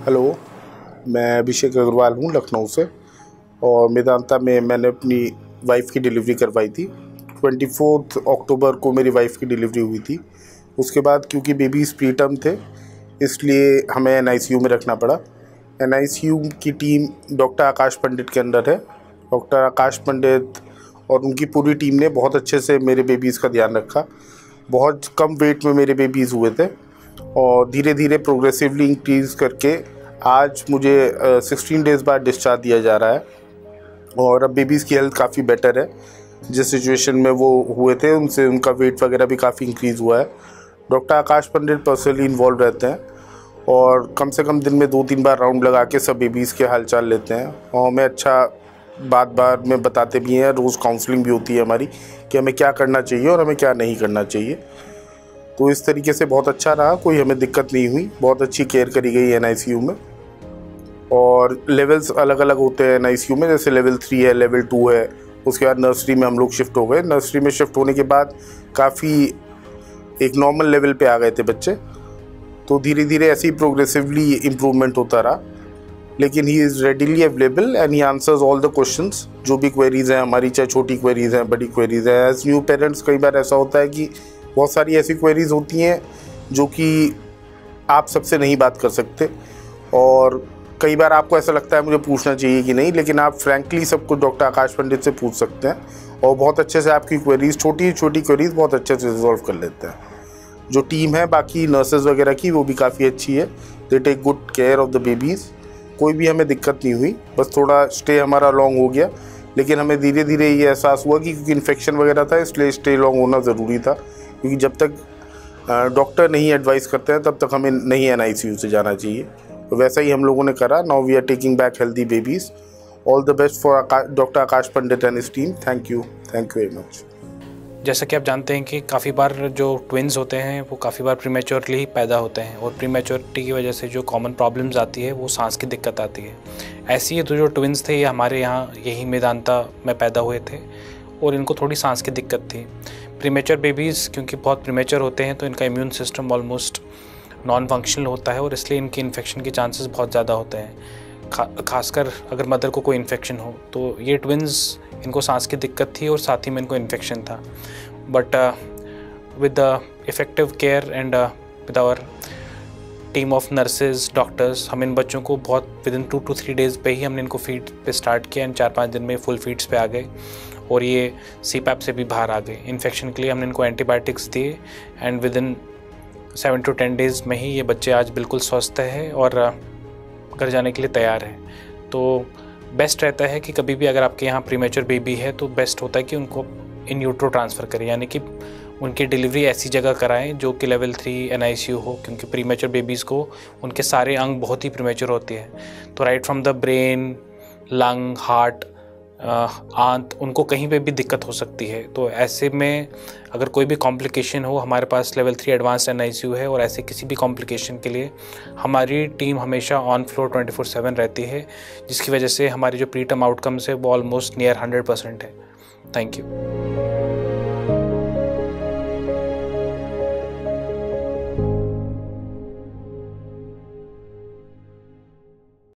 Hello, मैं अभिषेक अग्रवाल हूँ लखनऊ से। और मेदांता में मैंने अपनी वाइफ़ की डिलीवरी करवाई थी। 24 अक्टूबर को मेरी वाइफ़ की डिलीवरी हुई थी। उसके बाद क्योंकि बेबीज़ प्रीटर्म थे, इसलिए हमें एनआईसीयू में रखना पड़ा। एनआईसीयू की टीम डॉक्टर आकाश पंडित के अंदर है। डॉक्टर आकाश पंडित और उनकी पूरी टीम ने बहुत अच्छे से मेरे बेबीज़ का ध्यान रखा। बहुत कम वेट में मेरे बेबीज़ हुए थे और धीरे धीरे प्रोग्रेसिवली इंक्रीज़ करके आज मुझे 16 डेज़ बाद डिस्चार्ज दिया जा रहा है। और अब बेबीज़ की हेल्थ काफ़ी बेटर है। जिस सिचुएशन में वो हुए थे उनसे उनका वेट वगैरह भी काफ़ी इंक्रीज़ हुआ है। डॉक्टर आकाश पंडित पर्सनली इन्वॉल्व रहते हैं और कम से कम दिन में 2-3 बार राउंड लगा के सब बेबीज़ के हालचाल लेते हैं और हमें अच्छा बार में बताते भी हैं। रोज़ काउंसलिंग भी होती है हमारी कि हमें क्या करना चाहिए और हमें क्या नहीं करना चाहिए। तो इस तरीके से बहुत अच्छा रहा, कोई हमें दिक्कत नहीं हुई। बहुत अच्छी केयर करी गई एनआईसीयू में। और लेवल्स अलग अलग होते हैं एनआईसीयू में, जैसे लेवल 3 है, लेवल 2 है। उसके बाद नर्सरी में हम लोग शिफ्ट हो गए। नर्सरी में शिफ्ट होने के बाद काफ़ी एक नॉर्मल लेवल पे आ गए थे बच्चे। तो धीरे धीरे ऐसे ही प्रोग्रेसिवली इम्प्रूवमेंट होता रहा। लेकिन he is readily available and he answers all the questions. जो भी क्वेरीज़ हैं हमारी, चाहे छोटी क्वेरीज़ हैं, बड़ी क्वेरीज़ हैं। एज न्यू पेरेंट्स कई बार ऐसा होता है कि बहुत सारी ऐसी क्वेरीज़ होती हैं जो कि आप सबसे नहीं बात कर सकते और कई बार आपको ऐसा लगता है मुझे पूछना चाहिए कि नहीं, लेकिन आप फ्रैंकली सब कुछ डॉक्टर आकाश पंडित से पूछ सकते हैं और बहुत अच्छे से आपकी क्वेरीज़, छोटी छोटी क्वेरीज़ बहुत अच्छे से रिजॉल्व कर लेते हैं। जो टीम है बाकी नर्सेज वगैरह की, वो भी काफ़ी अच्छी है। They take good care of the babies. कोई भी हमें दिक्कत नहीं हुई, बस थोड़ा स्टे हमारा लॉन्ग हो गया। लेकिन हमें धीरे धीरे ये एहसास हुआ कि क्योंकि इन्फेक्शन वगैरह था इसलिए स्टे लॉन्ग होना ज़रूरी था। क्योंकि जब तक डॉक्टर नहीं एडवाइस करते हैं तब तक हमें नहीं एनआईसीयू से जाना चाहिए। तो वैसा ही हम लोगों ने करा। Now we are taking back healthy babies. All the best for doctor Akash Pandit and his team. Thank you very much. जैसा कि आप जानते हैं कि काफ़ी बार जो ट्विन्स होते हैं वो काफ़ी बार प्रीमेच्योरली ही पैदा होते हैं और प्रीमेच्योरिटी की वजह से जो कॉमन प्रॉब्लम्स आती है वो सांस की दिक्कत आती है। ऐसी ही जो ट्विन्स थे ये हमारे यहाँ यही मेदांता में पैदा हुए थे और इनको थोड़ी सांस की दिक्कत थी। प्रीमेच्योर बेबीज़ क्योंकि बहुत प्रीमेच्योर होते हैं तो इनका immune system almost non functional होता है और इसलिए इनकी इन्फेक्शन के चांसेस बहुत ज़्यादा होते हैं। खासकर अगर मदर को कोई इन्फेक्शन हो तो ये ट्विन्स, इनको सांस की दिक्कत थी और साथ ही में इनको इन्फेक्शन था। But with the effective care and with our team of nurses doctors, हम इन बच्चों को बहुत विदिन 2 to 3 डेज़ पे ही हमने इनको फीड पे स्टार्ट किया एंड 4-5 दिन में फुल फीड्स पे आ गए और ये सीपैप से भी बाहर आ गए। इन्फेक्शन के लिए हमने इनको एंटीबायोटिक्स दिए एंड विदिन 7 to 10 डेज़ में ही ये बच्चे आज बिल्कुल स्वस्थ है और घर जाने के लिए तैयार है। तो बेस्ट रहता है कि कभी भी अगर आपके यहाँ प्रीमेच्योर बेबी है तो बेस्ट होता है कि उनको इन यूट्रो ट्रांसफ़र करें, यानी कि उनकी डिलीवरी ऐसी जगह कराएं जो कि लेवल 3 एनआईसीयू हो, क्योंकि प्रीमेच्योर बेबीज़ को उनके सारे अंग बहुत ही प्रीमेच्योर होते हैं। तो right from the brain, lung, heart, आंत, उनको कहीं पे भी दिक्कत हो सकती है। तो ऐसे में अगर कोई भी कॉम्प्लिकेशन हो, हमारे पास लेवल 3 एडवांस्ड एनआईसीयू है और ऐसे किसी भी कॉम्प्लिकेशन के लिए हमारी टीम हमेशा ऑन फ्लोर 24/7 रहती है, जिसकी वजह से हमारी जो प्रीटर्म आउटकम्स है वो ऑलमोस्ट नियर 100% है। Thank you.